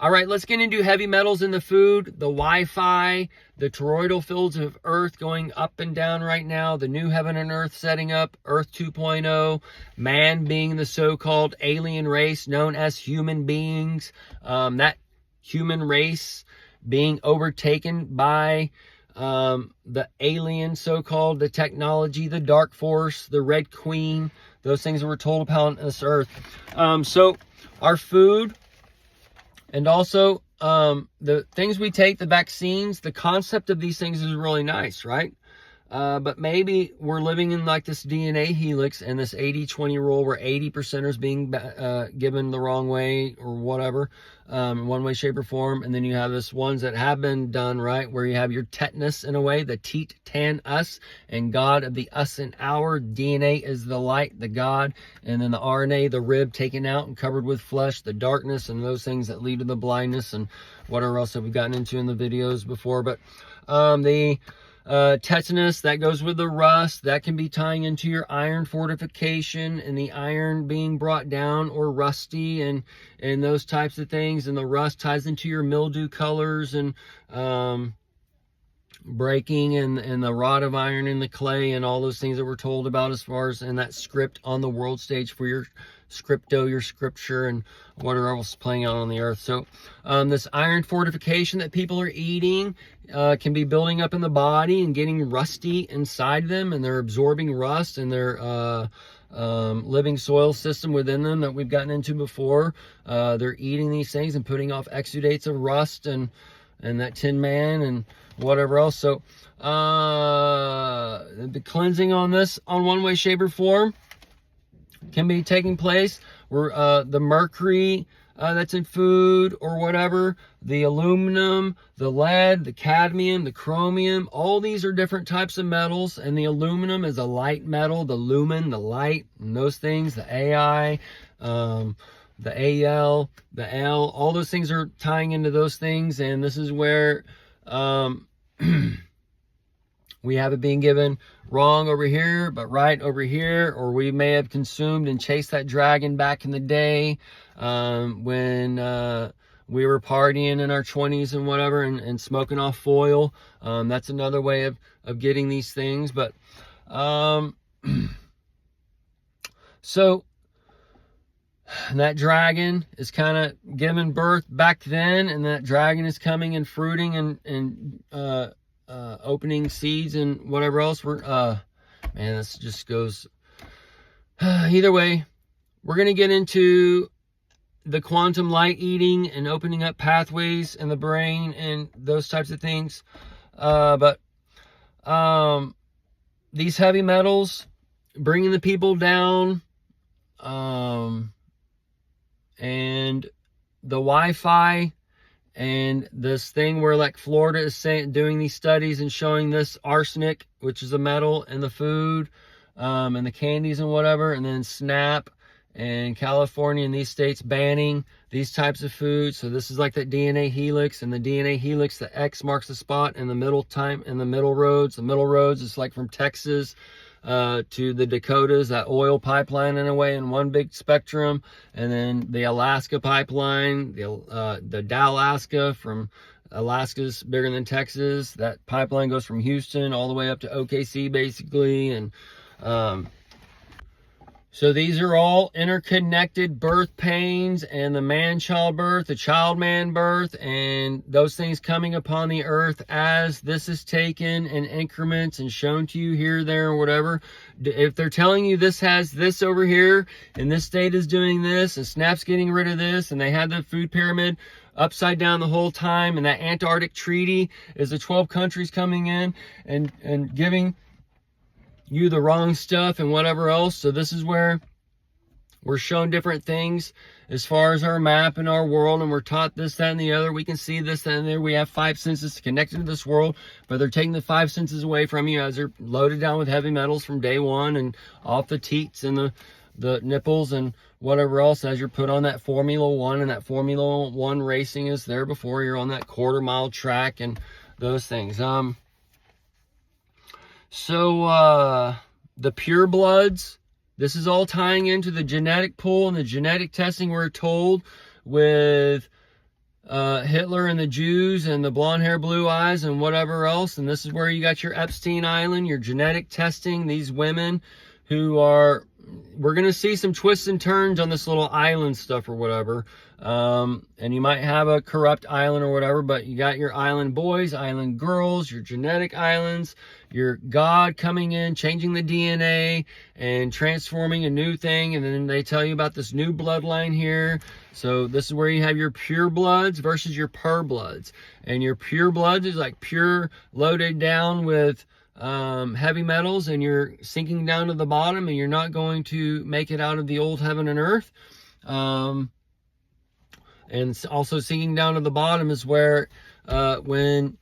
All right, let's get into heavy metals in the food, the Wi-Fi, the toroidal fields of Earth going up and down right now, the new heaven and earth setting up, Earth 2.0, man being the so-called alien race known as human beings, that human race being overtaken by the alien so-called, the technology, the dark force, the red queen, those things that we're told about on this earth. So our food, and also the things we take, the vaccines, the concept of these things is really nice, right? But maybe we're living in like this DNA helix and this 80-20 rule where 80% is being given the wrong way or whatever, in one way, shape, or form. And then you have this ones that have been done right, where you have your tetanus in a way, the teat, tan, us, and God of the us and our. DNA is the light, the God, and then the RNA, the rib taken out and covered with flesh, the darkness, and those things that lead to the blindness and whatever else that we've gotten into in the videos before. But the tetanus, that goes with the rust, that can be tying into your iron fortification and the iron being brought down or rusty and those types of things. And the rust ties into your mildew colors and breaking and the rod of iron in the clay and all those things that we're told about as far as in that script on the world stage for your scripto, your scripture, and whatever else is playing out on the earth. So this iron fortification that people are eating can be building up in the body and getting rusty inside them, and they're absorbing rust in their living soil system within them that we've gotten into before. They're eating these things and putting off exudates of rust and that Tin Man and whatever else. So the cleansing on this, on one way, shape, or form, can be taking place where the mercury that's in food or whatever, the aluminum, the lead, the cadmium, the chromium, all these are different types of metals, and the aluminum is a light metal, the lumen, the light, and those things, the AI, the AL, the L, all those things are tying into those things. And this is where we have it being given wrong over here, but right over here, or we may have consumed and chased that dragon back in the day when we were partying in our 20s and whatever and smoking off foil. That's another way of getting these things. But so that dragon is kind of giving birth back then, and that dragon is coming and fruiting and opening seeds and whatever else. We're man, this just goes either way. We're going to get into the quantum light eating and opening up pathways in the brain and those types of things. But these heavy metals bringing the people down, and the Wi-Fi, and this thing where like Florida is doing these studies and showing this arsenic, which is a metal in the food, and the candies and whatever, and then SNAP and California and these states banning these types of food. So this is like that DNA helix, and the DNA helix, the X marks the spot in the middle roads. The middle roads is like from Texas to the Dakotas, that oil pipeline in a way in one big spectrum, and then the Alaska pipeline, the Dalaska, from Alaska's bigger than Texas. That pipeline goes from Houston all the way up to OKC basically. And so these are all interconnected birth pains, and the man-child birth, the child-man birth, and those things coming upon the earth as this is taken in increments and shown to you here, there, or whatever. If they're telling you this has this over here, and this state is doing this, and SNAP's getting rid of this, and they had the food pyramid upside down the whole time, and that Antarctic Treaty is the 12 countries coming in and giving you the wrong stuff and whatever else. So this is where we're shown different things as far as our map and our world, and we're taught this, that, and the other. We can see this, that, and there. We have 5 senses connected to this world, but they're taking the 5 senses away from you as they're loaded down with heavy metals from day one, and off the teats and the nipples and whatever else as you're put on that Formula One, and that Formula One racing is there before you're on that quarter-mile track and those things. So the pure bloods, this is all tying into the genetic pool and the genetic testing, we're told, with Hitler and the Jews and the blonde hair, blue eyes and whatever else. And this is where you got your Epstein Island, your genetic testing, these women who are, we're going to see some twists and turns on this little island stuff or whatever. And you might have a corrupt island or whatever, but you got your island boys, island girls, your genetic islands, your God coming in, changing the DNA and transforming a new thing. And then they tell you about this new bloodline here. So this is where you have your pure bloods versus your pure bloods. And your pure bloods is like pure loaded down with heavy metals, and you're sinking down to the bottom, and you're not going to make it out of the old heaven and earth. And also sinking down to the bottom is where when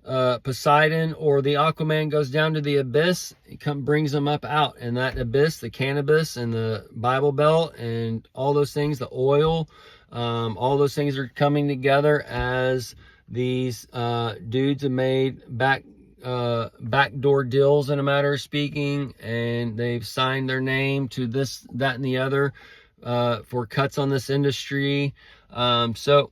Poseidon or the Aquaman goes down to the abyss, it brings them up out. And that abyss, the cannabis and the Bible Belt and all those things, the oil, all those things are coming together as these dudes have made backdoor deals, in a matter of speaking, and they've signed their name to this, that, and the other for cuts on this industry. So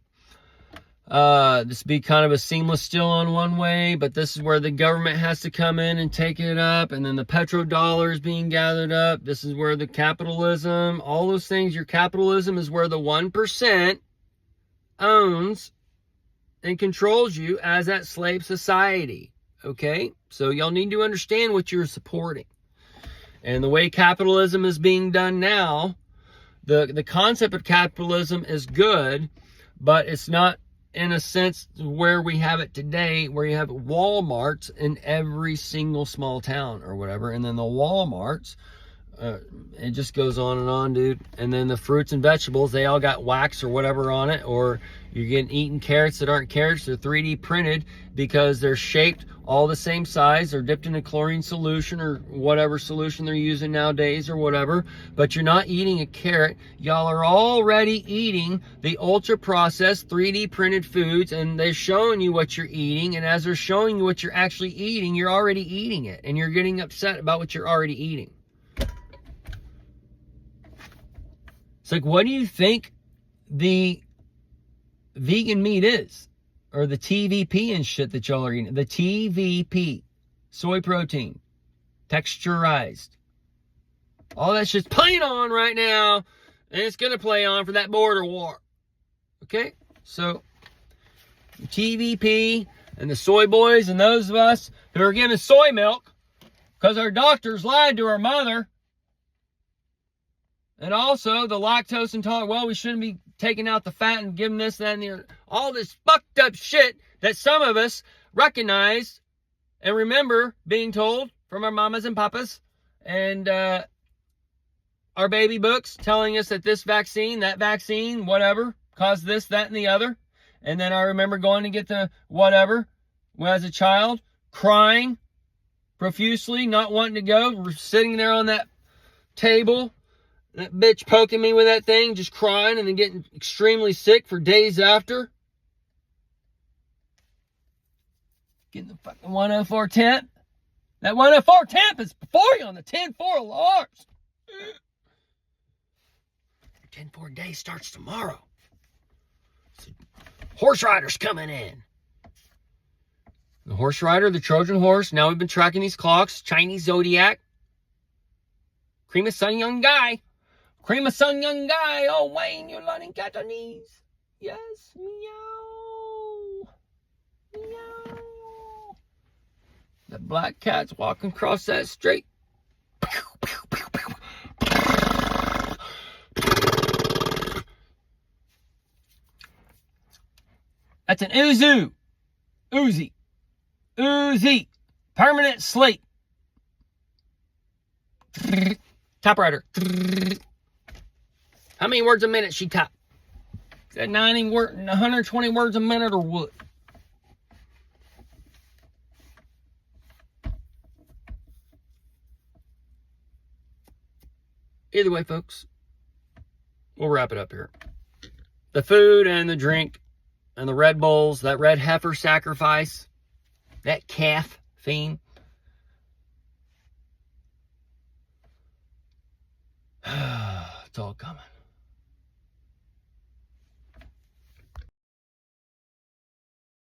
this be kind of a seamless still on one way, but this is where the government has to come in and take it up, and then the petrodollars being gathered up. This is where the capitalism, all those things, your capitalism is where the 1% owns and controls you as that slave society. Okay, so y'all need to understand what you're supporting. And the way capitalism is being done now, the concept of capitalism is good, but it's not in a sense where we have it today, where you have Walmarts in every single small town or whatever. And then the Walmarts, it just goes on, dude. And then the fruits and vegetables, they all got wax or whatever on it, or you're getting eaten carrots that aren't carrots. They're 3D printed because they're shaped all the same size. They're dipped in a chlorine solution or whatever solution they're using nowadays or whatever. But you're not eating a carrot. Y'all are already eating the ultra processed 3D printed foods, and they're showing you what you're eating. And as they're showing you what you're actually eating, you're already eating it, and you're getting upset about what you're already eating. It's like, what do you think the vegan meat is? Or the TVP and shit that y'all are eating. The TVP. Soy protein. Texturized. All that shit's playing on right now. And it's going to play on for that border war. Okay? So, the TVP and the soy boys and those of us who are giving soy milk because our doctors lied to our mother. And also the lactose intolerant, well, we shouldn't be taking out the fat and giving this, that, and the other. All this fucked up shit that some of us recognize and remember being told from our mamas and papas and our baby books telling us that this vaccine, that vaccine, whatever, caused this, that, and the other. And then I remember going to get the whatever as a child, crying profusely, not wanting to go, sitting there on that table. That bitch poking me with that thing, just crying, and then getting extremely sick for days after. Getting the fucking 104 temp. That 104 temp is before you on the 10-4 alarms. 10-4 day starts tomorrow. So, horse riders coming in. The horse rider, the Trojan horse. Now we've been tracking these clocks. Chinese zodiac. Cream of sun young guy. Cream of sun young guy. Oh, Wayne, you're learning Cantonese. Yes. Meow. Meow. That black cat's walking across that street. That's an Uzu. Uzi. Uzi. Permanent sleep. Typewriter. How many words a minute she type? Is that 120 words a minute or what? Either way, folks, we'll wrap it up here. The food and the drink and the Red Bulls, that red heifer sacrifice, that calf fiend. It's all coming.